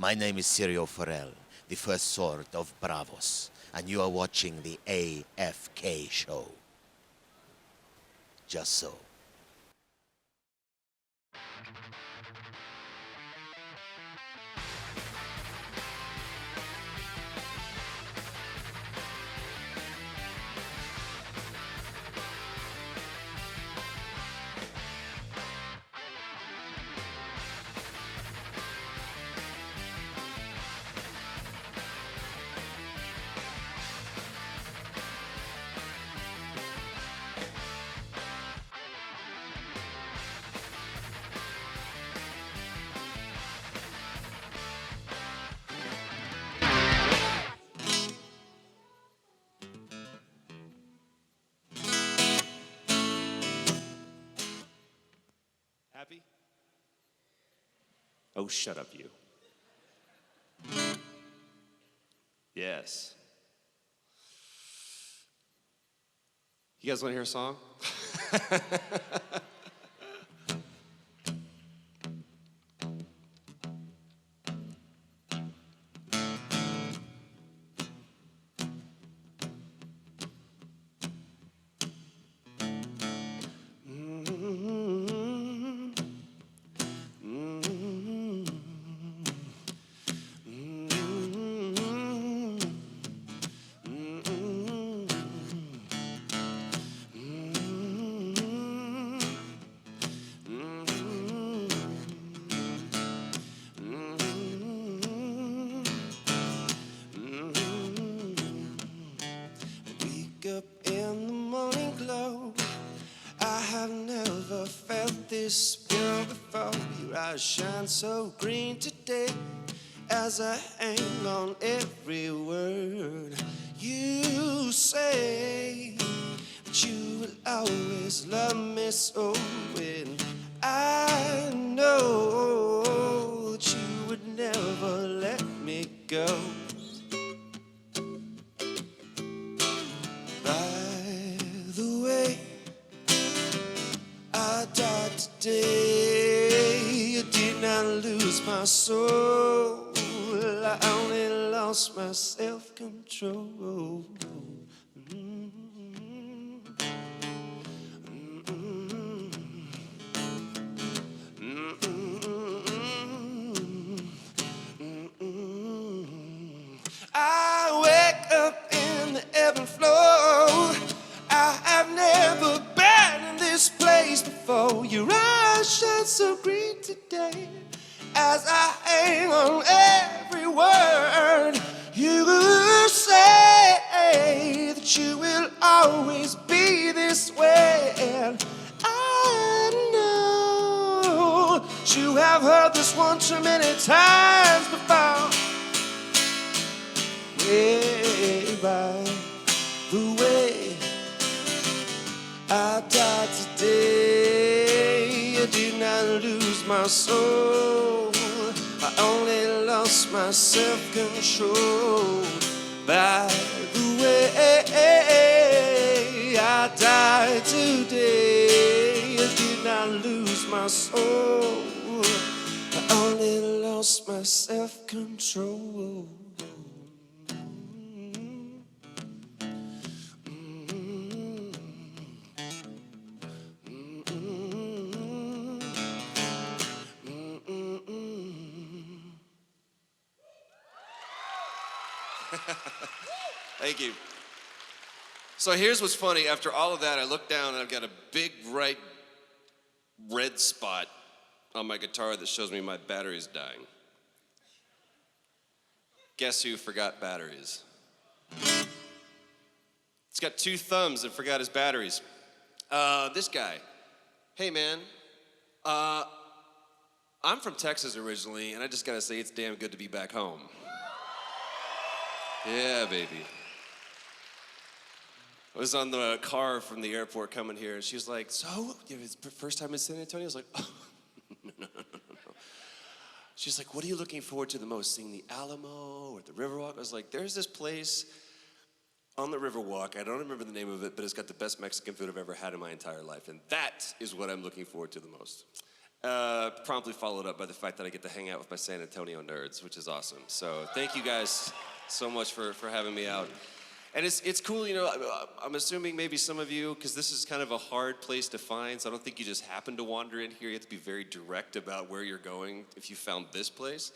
My name is Sirio Farrell, the first sword of Bravos, and you are watching the AFK show. Just so. Happy? Oh, shut up, you. Yes. You guys want to hear a song? Up in the morning glow, I have never felt this pure before. Your eyes shine so green today as I hang on every word you say. But you will always love me so, and I know that you would never let me go. Today, I did not lose my soul. I only lost my self-control. I wake up in the ebb and flow. I have never been in this place before. Your eyes shine so green today as I hang on every word you say, that you will always be this way. And I know you have heard this one too many times before. Way by the way I died today, I did not lose my soul. I only lost my self-control. By the way I died today, I did not lose my soul. I only lost my self-control. Thank you. So here's what's funny. After all of that, I look down and I've got a big bright red spot on my guitar that shows me my battery's dying. Guess who forgot batteries? It's got two thumbs and forgot his batteries. This guy. Hey, man. I'm from Texas originally, and I just gotta say it's damn good to be back home. Yeah, baby. I was on the car from the airport coming here, and she was like, so, it's the first time in San Antonio? I was like, oh, no. She's like, what are you looking forward to the most, seeing the Alamo or the Riverwalk? I was like, there's this place on the Riverwalk, I don't remember the name of it, but it's got the best Mexican food I've ever had in my entire life, and that is what I'm looking forward to the most. Promptly followed up by the fact that I get to hang out with my San Antonio nerds, which is awesome. So thank you guys so much for having me out. And it's cool, you know, I'm assuming maybe some of you, because this is kind of a hard place to find, so I don't think you just happen to wander in here. You have to be very direct about where you're going if you found this place.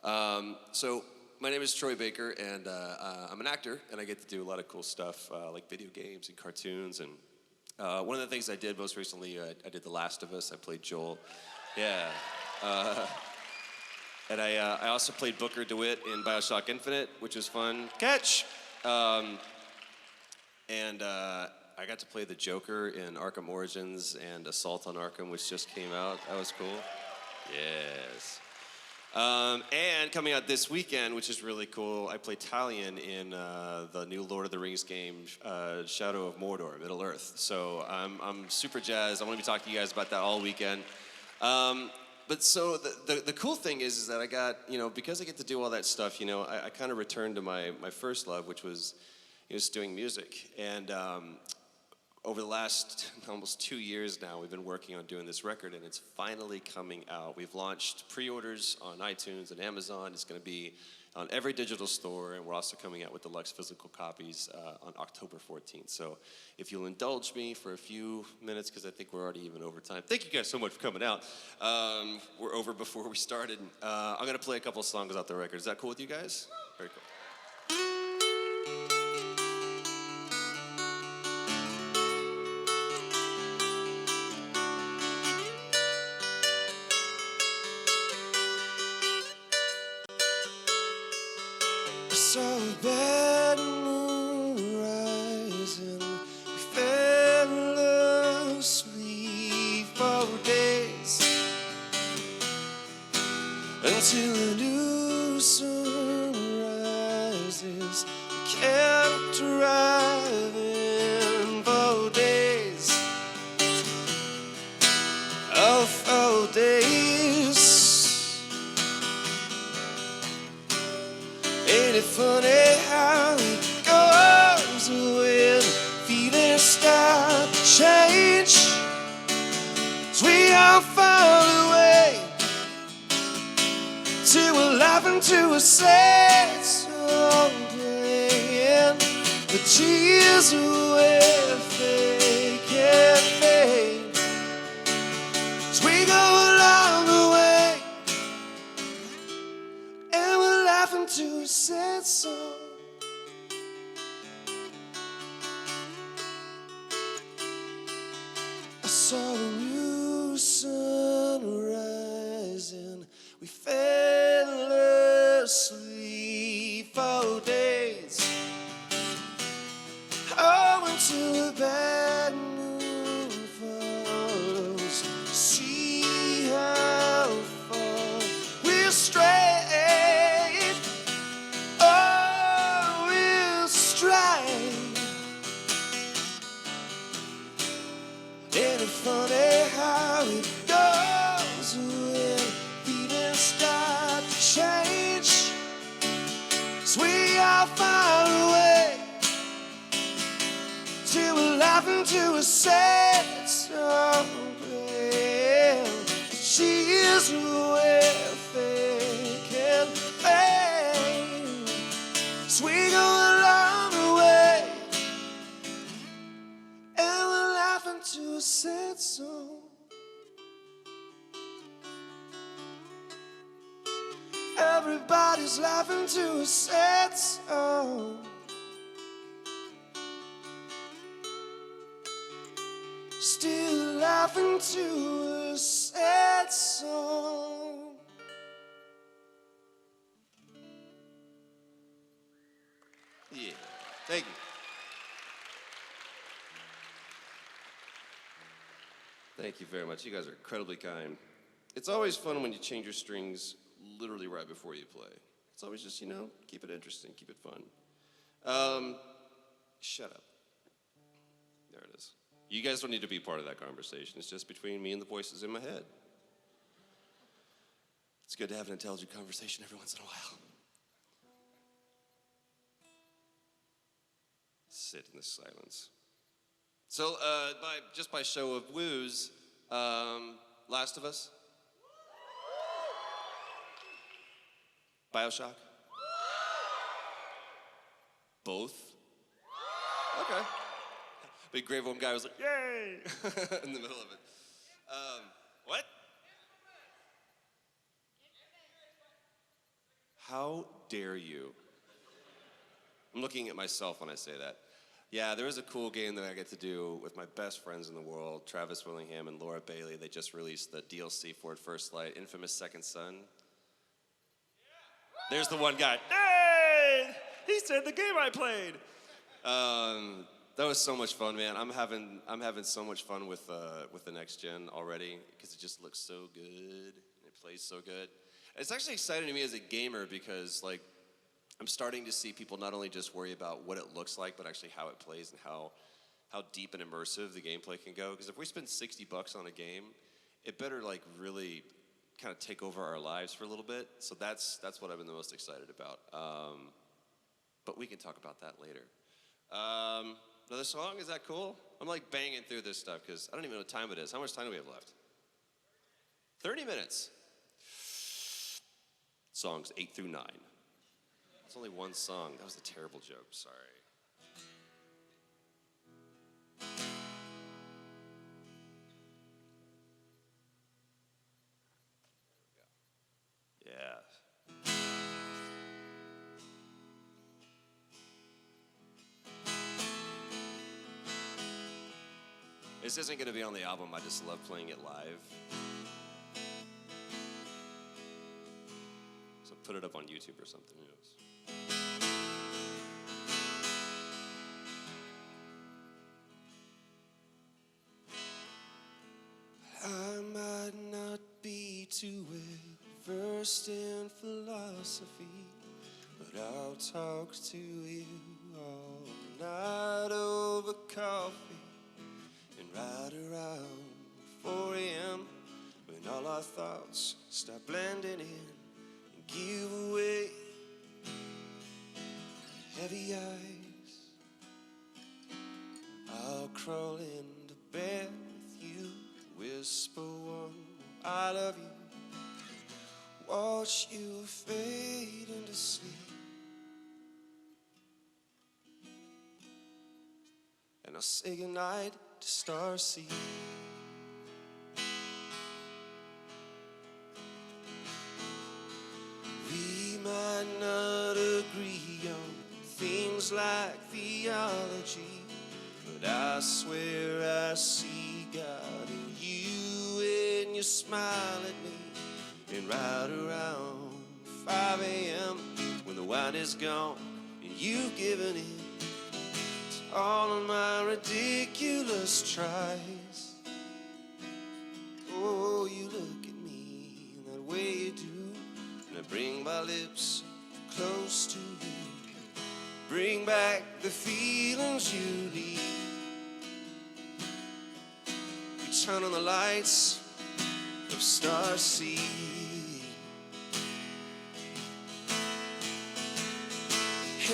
So my name is Troy Baker, and I'm an actor, and I get to do a lot of cool stuff like video games and cartoons. And one of the things I did most recently, I did The Last of Us. I played Joel. Yeah. And I also played Booker DeWitt in BioShock Infinite, which was fun. Catch! And I got to play the Joker in Arkham Origins and Assault on Arkham, which just came out. That was cool. Yes. And coming out this weekend, which is really cool, I play Talion in the new Lord of the Rings game, Shadow of Mordor, Middle-earth. So I'm super jazzed. I want to be talking to you guys about that all weekend. But so the cool thing is that I got, you know, because I get to do all that stuff, you know, I kind of returned to my first love, which was doing music. And over the last almost 2 years now, we've been working on doing this record, and it's finally coming out. We've launched pre-orders on iTunes and Amazon. It's going to be on every digital store, and we're also coming out with deluxe physical copies on October 14th. So if you'll indulge me for a few minutes, because I think we're already even over time. Thank you guys so much for coming out. We're over before we started. I'm going to play a couple songs off the record. Is that cool with you guys? Very cool. I saw a bad moon rising. We fell asleep for days until a new sun rises. We kept driving for days. Oh, for days. Ain't it funny how it goes when feelings start to change? So we all fall away till we're laughing to a sad song playing. The tears will fake and fade. So we go along the way, and we're laughing to a sad song. I saw a new sun rising. We fell asleep for days. Oh, until a bad moon follows. See how far we're straight. Oh, we'll stride. Ain't it funny how it goes when feelings start to change? So we all fall away till we're laughing to a sad song playing. Tears will fake and fade. So we go along the way, and we're laughing to a sad song. Everybody's laughing to a sad song. Still laughing to a sad song. Yeah, thank you. Thank you very much. You guys are incredibly kind. It's always fun when you change your strings literally right before you play. It's always just, you know, keep it interesting, keep it fun. Shut up. There it is. You guys don't need to be part of that conversation. It's just between me and the voices in my head. It's good to have an intelligent conversation every once in a while. Sit in the silence. So, by show of woos, Last of Us, BioShock? Both? Okay. Big Grave Home guy was like, yay! In the middle of it. What? How dare you? I'm looking at myself when I say that. Yeah, there is a cool game that I get to do with my best friends in the world, Travis Willingham and Laura Bailey. They just released the DLC for it, First Light, Infamous Second Son. There's the one guy. Hey! He said the game I played. That was so much fun, man. I'm having so much fun with the next gen already because it just looks so good and it plays so good. It's actually exciting to me as a gamer because like I'm starting to see people not only just worry about what it looks like, but actually how it plays and how deep and immersive the gameplay can go. Because if we spend $60 on a game, it better like really kind of take over our lives for a little bit. So that's what I've been the most excited about. But we can talk about that later. Another song, is that cool? I'm like banging through this stuff because I don't even know what time it is. How much time do we have left? 30 minutes. Songs 8 through 9. It's only one song. That was a terrible joke, sorry. Yeah. This isn't going to be on the album. I just love playing it live. So put it up on YouTube or something. Who knows? I might not be too well versed in philosophy, but I'll talk to you all night over coffee and right around 4 a.m. when all our thoughts start blending in and give away heavy eyes. I'll crawl into bed with you, whisper one I love you, watch you fade into sleep, and I'll say goodnight to starseed. We might not agree on things like theology, but I swear I see God in you when you smile at me. And right around 5 a.m. when the wine is gone and you've given in to all of my ridiculous tries. Oh, you look at me in that way you do, and I bring my lips close to you, bring back the feelings you leave. We turn on the lights of Starseed,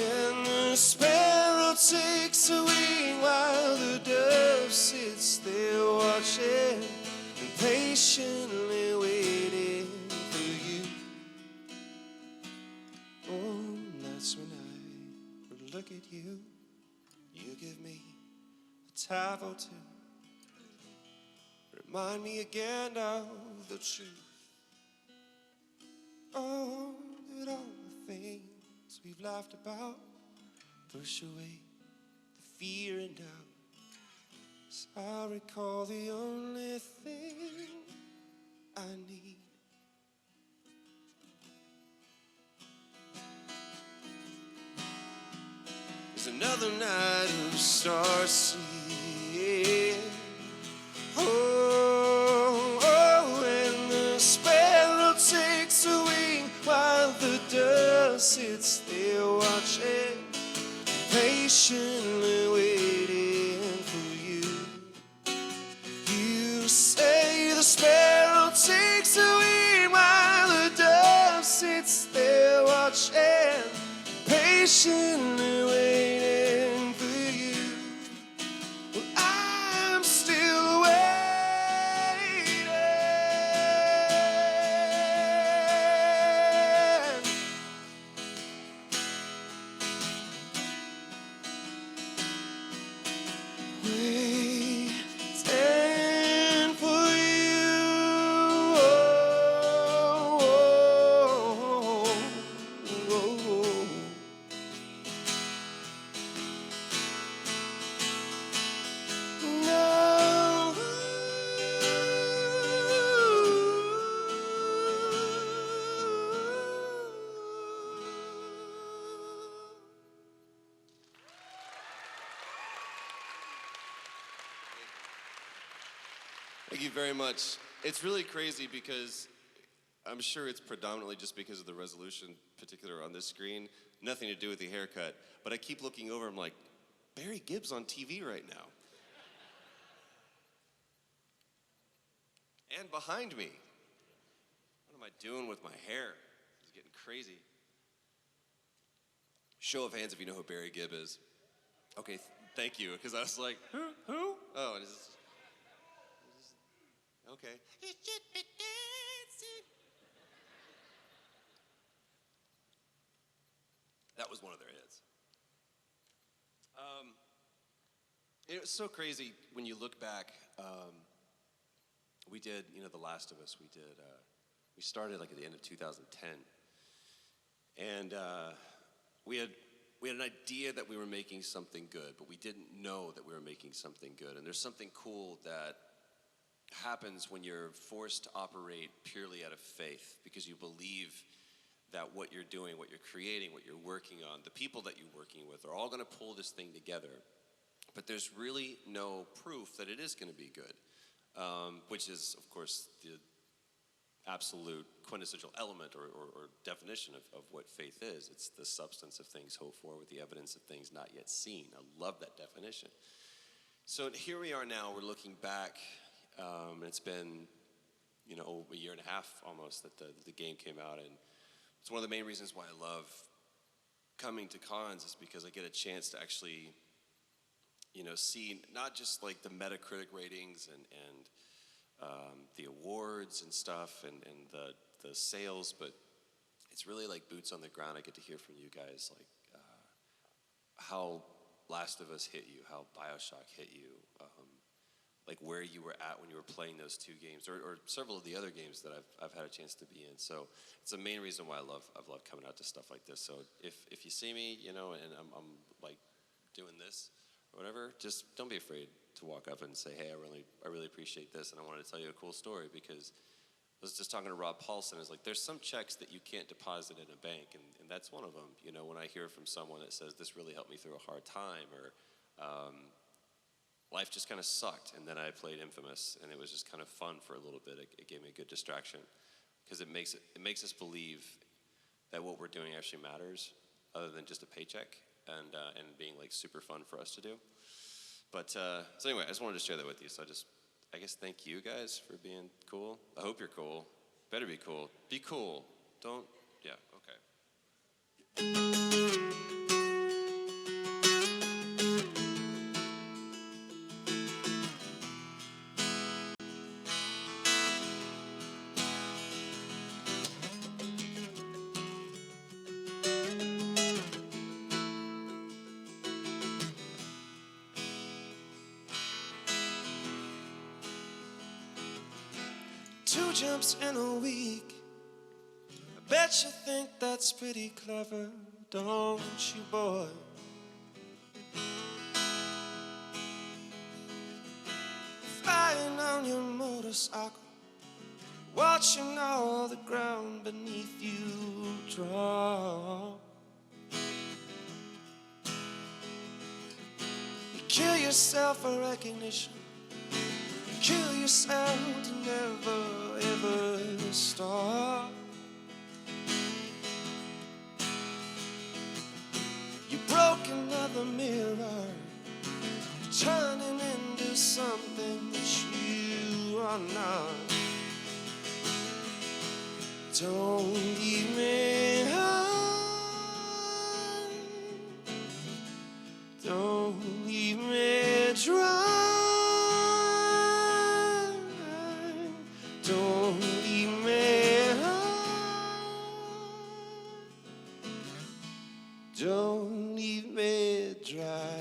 and the sparrow takes a wing while the dove sits there watching and patiently waiting for you. Oh, and that's when I would look at you. You give me a tap or two, remind me again of the truth. Oh, that all the things we've laughed about push away the fear and doubt. As I recall, the only thing I need is another night of starseed. Oh, oh, and the sparrow takes a wing while the dove sits there watching, patiently waiting for you. You say the sparrow takes a wing while the dove sits there watching, patiently waiting for you. Well, I'm still waiting. Thank you very much. It's really crazy because I'm sure it's predominantly just because of the resolution, particular on this screen, nothing to do with the haircut. But I keep looking over, I'm like, Barry Gibb's on TV right now. And behind me. What am I doing with my hair? It's getting crazy. Show of hands if you know who Barry Gibb is. Okay, thank you, because I was like, who? Oh, and it's okay. It should be dancing. That was one of their hits. It was so crazy when you look back. We did, The Last of Us. We started like at the end of 2010, and we had an idea that we were making something good, but we didn't know that we were making something good. And there's something cool that happens when you're forced to operate purely out of faith, because you believe that what you're doing, what you're creating, what you're working on, the people that you're working with are all going to pull this thing together. But there's really no proof that it is going to be good, which is, of course, the absolute quintessential element or definition of what faith is. It's the substance of things hoped for with the evidence of things not yet seen. I love that definition. So here we are now, we're looking back, and it's been, a year and a half almost that the game came out, and it's one of the main reasons why I love coming to cons is because I get a chance to actually, see not just like the Metacritic ratings and the awards and stuff and the sales, but it's really like boots on the ground. I get to hear from you guys like how Last of Us hit you, how BioShock hit you, like where you were at when you were playing those two games or several of the other games that I've had a chance to be in. So it's the main reason why I've loved coming out to stuff like this. So if you see me, and I'm like doing this or whatever, just don't be afraid to walk up and say, hey, I really appreciate this, and I wanted to tell you a cool story, because I was just talking to Rob Paulson. It's like there's some checks that you can't deposit in a bank, and that's one of them. When I hear from someone that says this really helped me through a hard time, or life just kind of sucked, and then I played Infamous, and it was just kind of fun for a little bit. It gave me a good distraction, because it makes us believe that what we're doing actually matters, other than just a paycheck and being like super fun for us to do. But so anyway, I just wanted to share that with you. So I guess thank you guys for being cool. I hope you're cool. Better be cool. Be cool. Don't. Yeah. Okay. 2 jumps in a week. I bet you think that's pretty clever, don't you, boy? Flying on your motorcycle, watching all the ground beneath you drop. You kill yourself for recognition, kill yourself to never ever stop. You broke another mirror, turning into something that you are not. Don't leave me high, don't leave me dry. Don't leave me high, don't leave me dry.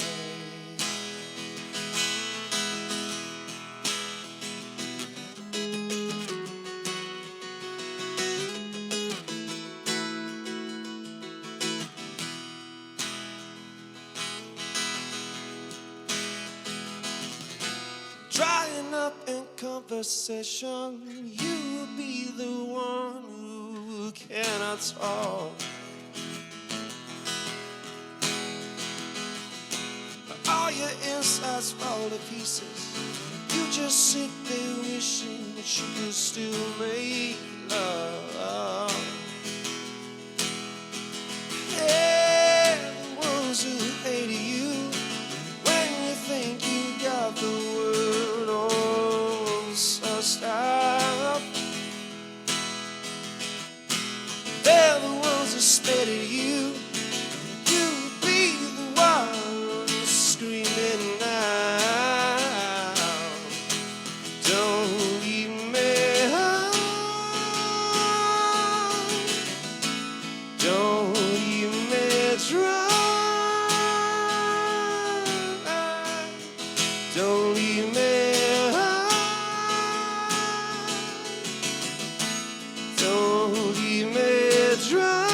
Drying up in conversation, you will be the one who cannot talk. All your insides fall to pieces, you just sit there wishing that you could still make love. They're the ones who hated you when you think you got the word all sussed out. They're the ones who spit at you. You be the one screaming out. Don't leave me out. Don't leave me dry. Don't leave me out. Don't leave me dry.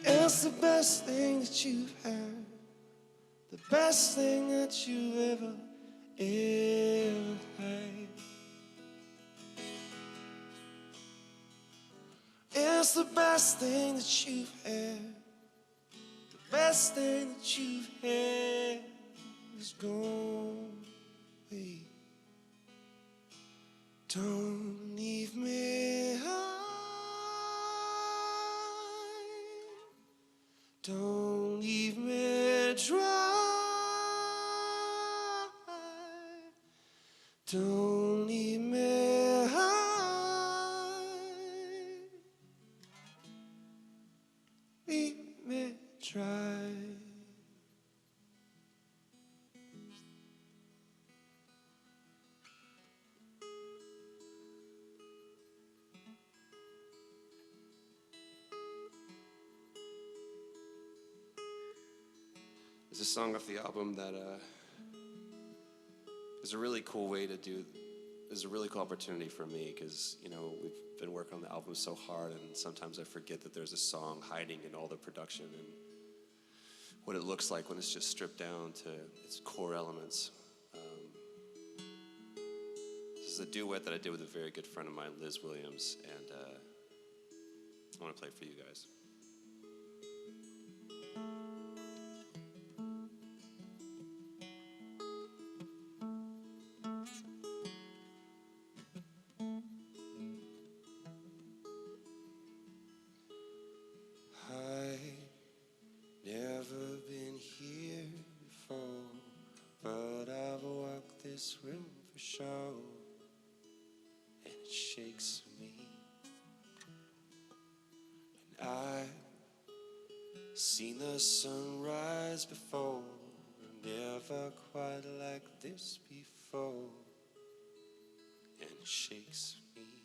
It's the best thing that you've had, the best thing that you ever had. It's the best thing that you've had, the best thing that you've had is gone away. Don't leave me high. Don't leave me dry. Don't leave me high. Leave me dry. There's a song off the album that is a really cool way to do, is a really cool opportunity for me because, you know, we've been working on the album so hard and sometimes I forget that there's a song hiding in all the production and what it looks like when it's just stripped down to its core elements. This is a duet that I did with a very good friend of mine, Liz Williams, and I want to play it for you guys. Never been here before, but I've walked this room for sure, and it shakes me. And I've seen the sunrise before, never quite like this before, and it shakes me.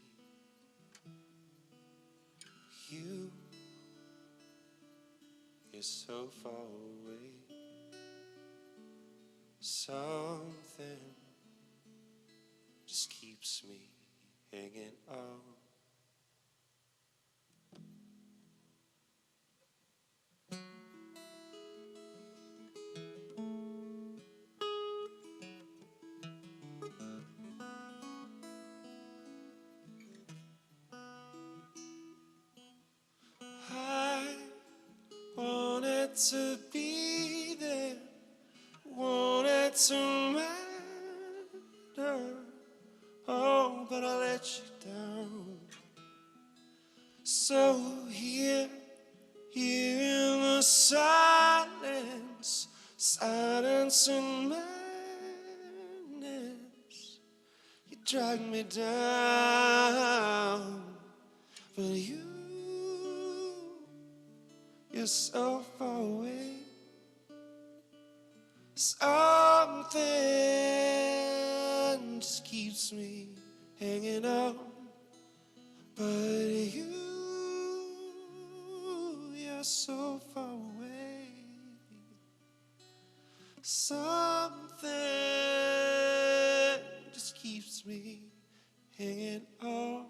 You're so far away. Something just keeps me hanging on. To be there, wanted to matter, oh, but I let you down. So here in the silence, silence and madness, you drag me down, but you're so far away. Something just keeps me hanging on, but you're so far away. Something just keeps me hanging on,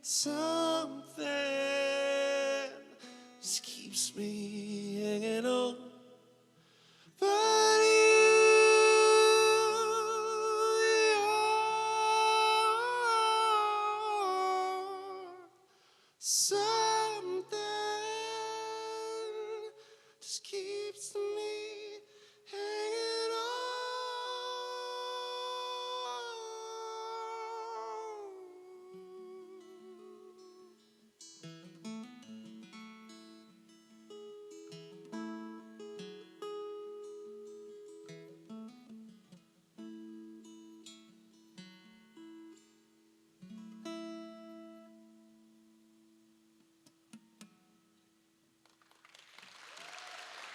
something just keeps me hanging on. But you're something just keeps me hanging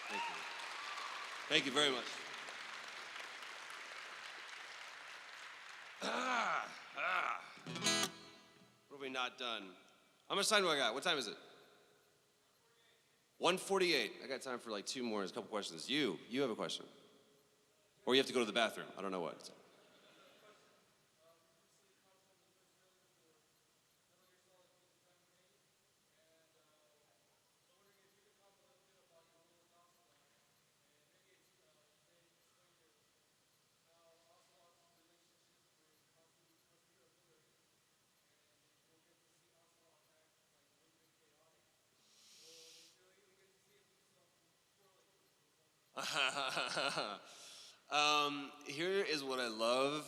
Thank you. Thank you very much. What have we not done? How much time do I got? What time is it? 1:48. I got time for like 2 more. There's a couple questions. You have a question. Or you have to go to the bathroom. I don't know what. Here is what I love.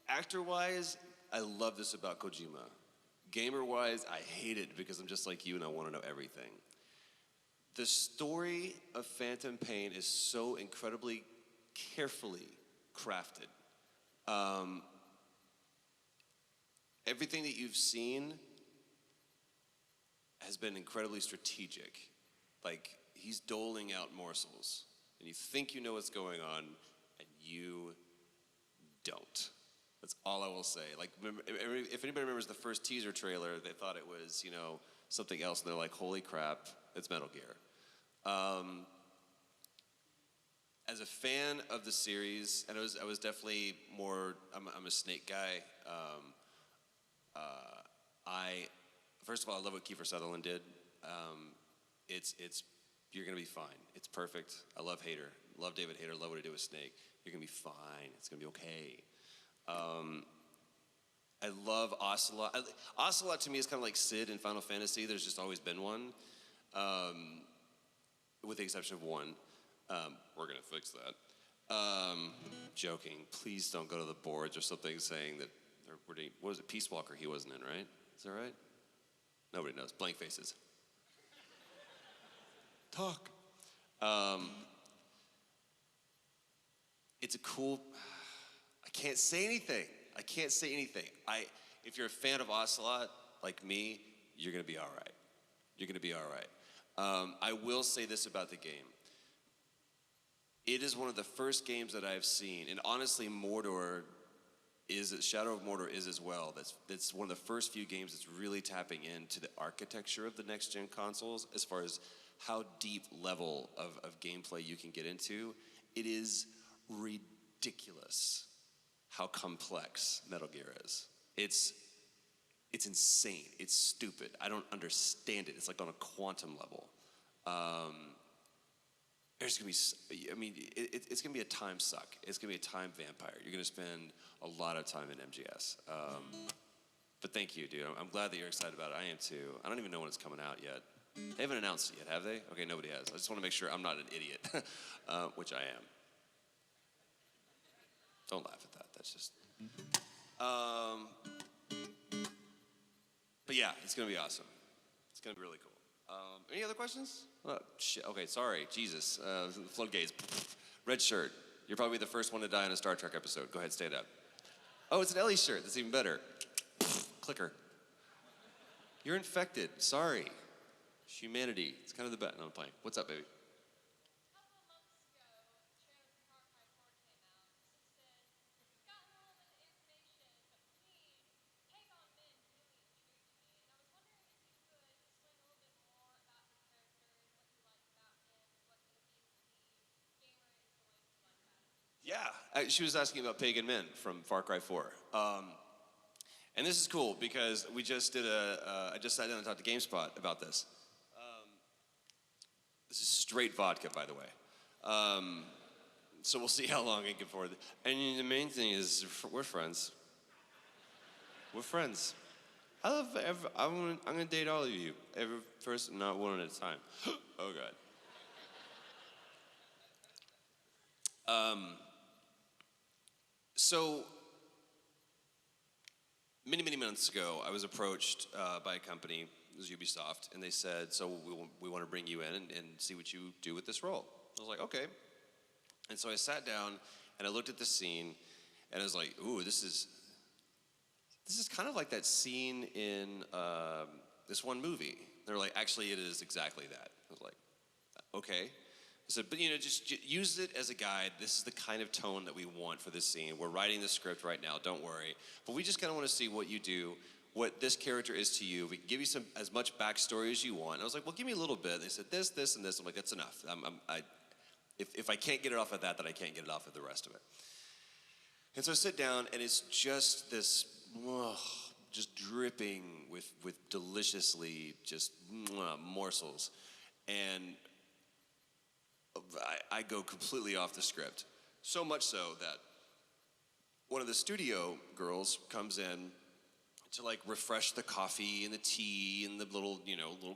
Actor-wise, I love this about Kojima. Gamer-wise, I hate it because I'm just like you and I want to know everything. The story of Phantom Pain is so incredibly carefully crafted. Everything that you've seen has been incredibly strategic. Like, he's doling out morsels, and you think you know what's going on, and you don't. That's all I will say. Like, if anybody remembers the first teaser trailer, they thought it was, something else, and they're like, holy crap, it's Metal Gear. As a fan of the series, and I was definitely more, I'm a Snake guy. First of all, I love what Kiefer Sutherland did. You're gonna be fine. It's perfect. I love Hader. Love David Hader. Love what he did with Snake. You're gonna be fine. It's gonna be okay. I love Ocelot. Ocelot to me is kind of like Sid in Final Fantasy. There's just always been one, with the exception of one. We're gonna fix that. Joking. Please don't go to the boards or something saying that. What was it? Peace Walker. He wasn't in, right? Is that right? Nobody knows. Blank faces. Talk. It's a cool. I can't say anything. If you're a fan of Ocelot, like me, you're gonna be all right. You're gonna be all right. I will say this about the game. It is one of the first games that I've seen, and honestly, Shadow of Mordor is as well. That's one of the first few games that's really tapping into the architecture of the next-gen consoles as far as how deep level of gameplay you can get into. It is ridiculous how complex Metal Gear is. It's insane. It's stupid. I don't understand it. It's like on a quantum level. There's gonna be, it's gonna be a time suck. It's gonna be a time vampire. You're gonna spend a lot of time in MGS. But thank you, dude. I'm glad that you're excited about it. I am too. I don't even know when it's coming out yet. They haven't announced it yet, have they? Okay, nobody has. I just want to make sure I'm not an idiot, which I am. Don't laugh at that. That's just. But yeah, it's gonna be awesome. It's gonna be really cool. Any other questions? Oh, shit. Okay, sorry. Jesus. Floodgates. Red shirt. You're probably the first one to die on a Star Trek episode. Go ahead, stand up. Oh, it's an Ellie shirt. That's even better. Clicker. You're infected. Sorry. Humanity. It's kind of the bet. No, I'm playing. What's up, baby? Yeah, she was asking about Pagan Men from Far Cry 4. And this is cool because we just did I just sat down and talked to GameSpot about this. This is straight vodka, by the way. So we'll see how long I can afford it. And the main thing is we're friends. We're friends. I'm gonna date all of you, every person, not one at a time. Oh God. So many months ago, I was approached by a company, it was Ubisoft, and they said, so we want to bring you in and see what you do with this role. I was like, okay. And so I sat down and I looked at the scene and I was like, ooh, this is kind of like that scene in this one movie. They're like, actually, it is exactly that. I was like, okay. I said, but just use it as a guide. This is the kind of tone that we want for this scene. We're writing the script right now, don't worry. But we just kind of want to see what you do, what this character is to you. We can give you as much backstory as you want. And I was like, well, give me a little bit. They said this, and this. I'm like, that's enough. If I can't get it off of that, then I can't get it off of the rest of it. And so I sit down, and it's just this, just dripping with deliciously just morsels. And I go completely off the script. So much so that one of the studio girls comes in to like refresh the coffee and the tea and the little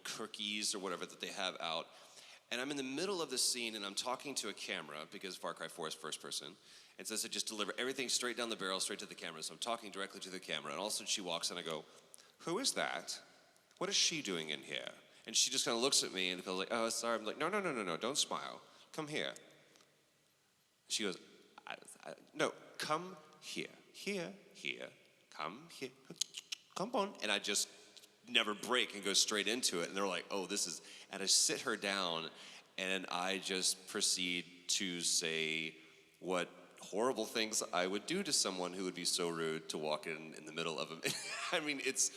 cookies or whatever that they have out. And I'm in the middle of the scene and I'm talking to a camera because Far Cry 4 is first person. And so I just deliver everything straight down the barrel, straight to the camera. So I'm talking directly to the camera. And all of a sudden she walks in and I go, who is that? What is she doing in here? And she just kind of looks at me and goes like, oh, sorry. I'm like, no, don't smile. Come here. She goes, no, come here. Here, come here. Come on. And I just never break and go straight into it. And they're like, oh, this is, and I sit her down and I just proceed to say what horrible things I would do to someone who would be so rude to walk in the middle of them. I mean, it's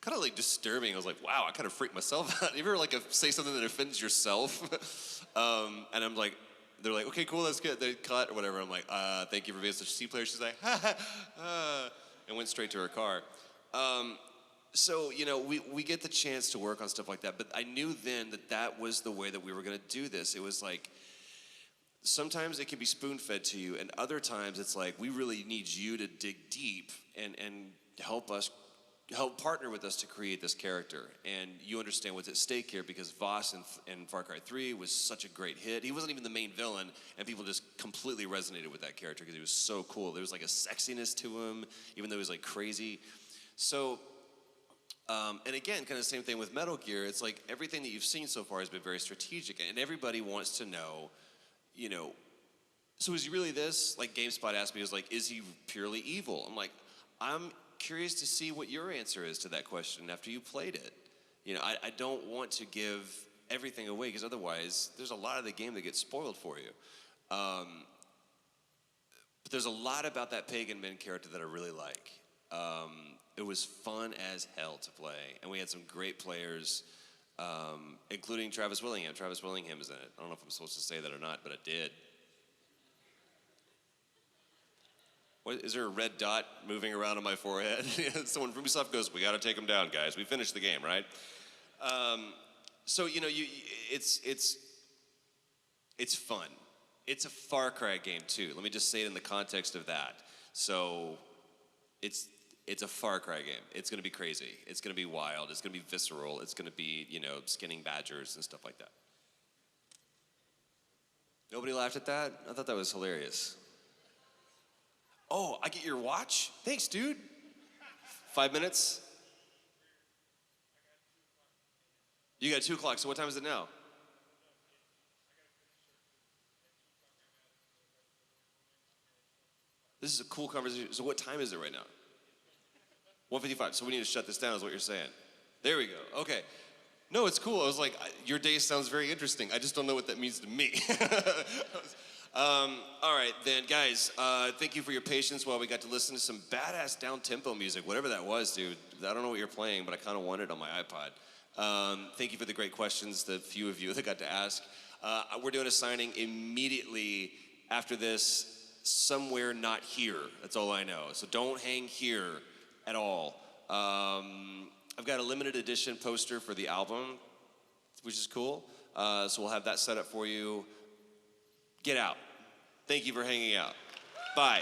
kind of like disturbing. I was like, wow, I kind of freaked myself out. You ever like say something that offends yourself? And I'm like, they're like, okay, cool, that's good. They cut or whatever. I'm like, thank you for being such a C player. She's like, and went straight to her car. So, we get the chance to work on stuff like that, but I knew then that was the way that we were going to do this. It was like, sometimes it can be spoon-fed to you, and other times it's like, we really need you to dig deep and help partner with us to create this character. And you understand what's at stake here because Voss in Far Cry 3 was such a great hit. He wasn't even the main villain, and people just completely resonated with that character because he was so cool. There was like a sexiness to him, even though he was like crazy. So, and again, kind of the same thing with Metal Gear. It's like everything that you've seen so far has been very strategic, and everybody wants to know, so is he really this? Like GameSpot asked me, was like, is he purely evil? I'm like, I'm curious to see what your answer is to that question after you played it. I don't want to give everything away because otherwise there's a lot of the game that gets spoiled for you. But there's a lot about that Pagan Min character that I really like. It was fun as hell to play, and we had some great players, including Travis Willingham. Travis Willingham is in it. I don't know if I'm supposed to say that or not, but I did. What, is there a red dot moving around on my forehead? Someone from Ubisoft goes, we got to take him down, guys. We finished the game, right? So, it's fun. It's a Far Cry game, too. Let me just say it in the context of that. So, it's a Far Cry game. It's going to be crazy. It's going to be wild. It's going to be visceral. It's going to be, skinning badgers and stuff like that. Nobody laughed at that? I thought that was hilarious. Oh, I get your watch? Thanks, dude. 5 minutes? You got 2 o'clock, so what time is it now? This is a cool conversation. So what time is it right now? 1:55, so we need to shut this down is what you're saying. There we go, okay. No, it's cool. I was like, your day sounds very interesting. I just don't know what that means to me. All right, then, guys, thank you for your patience while we got to listen to some badass down-tempo music, whatever that was, dude. I don't know what you're playing, but I kind of want it on my iPod. Thank you for the great questions, the few of you that got to ask. We're doing a signing immediately after this, somewhere not here. That's all I know. So don't hang here at all. limited edition poster for the album, which is cool. So we'll have that set up for you. Get out. Thank you for hanging out. Bye.